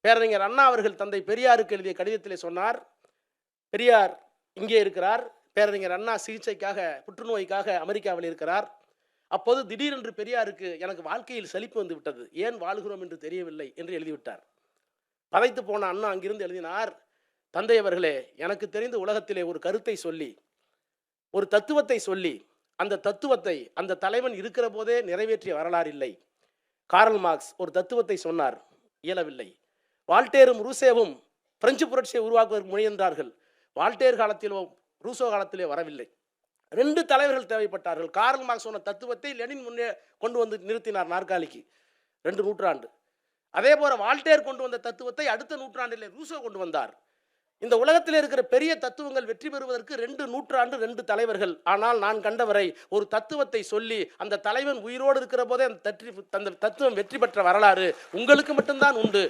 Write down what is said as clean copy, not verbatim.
பேரறிஞர் அண்ணா அவர்கள் தந்தை பெரியாருக்கு எழுதிய கடிதத்திலே சொன்னார், பெரியார் இங்கே இருக்கிறார், பேரறிஞர் அண்ணா சிகிச்சைக்காக புற்றுநோய்க்காக அமெரிக்காவில் இருக்கிறார். அப்போது திடீரென்று பெரியாருக்கு எனக்கு வாழ்க்கையில் சலிப்பு வந்து விட்டது, ஏன் வாழ்கிறோம் என்று தெரியவில்லை என்று எழுதிவிட்டார். பதைத்து போன அண்ணா அங்கிருந்து எழுதினார், தந்தை அவர்களே, எனக்கு தெரிந்த உலகத்திலே ஒரு கருத்தை சொல்லி, ஒரு தத்துவத்தை சொல்லி, அந்த தத்துவத்தை அந்த தலைவன் இருக்கிற போதே நிறைவேற்றிய வரலாறு இல்லை. கார்ல் மார்க்ஸ் ஒரு தத்துவத்தை சொன்னார், இயலவில்லை. வால்டேரும் ரூசோவும் பிரெஞ்சு புரட்சியை உருவாக்குவதற்கு முயன்றார்கள். வால்டேர் காலத்திலோ ரூசோ காலத்திலே வரவில்லை. 2 தலைவர்கள் தேவைப்பட்டார்கள். கார்ல் மார்க்ஸ் சொன்ன தத்துவத்தை லெனின் முன்னே கொண்டு வந்து நிறுத்தினார் நாற்காலிக்கு, 2 நூற்றாண்டு. அதே போல வால்டேர் கொண்டு வந்த தத்துவத்தை அடுத்த நூற்றாண்டிலே ரூசோ கொண்டு வந்தார். இந்த உலகத்தில் இருக்கிற பெரிய தத்துவங்கள் வெற்றி பெறுவதற்கு 2 நூற்றாண்டு, 2 தலைவர்கள். ஆனால் நான் கண்டவரை ஒரு தத்துவத்தை சொல்லி அந்த தலைவன் உயிரோடு இருக்கிற போதே அந்த தத்துவம் வெற்றி பெற்ற வரலாறு உங்களுக்கு மட்டும்தான் உண்டு.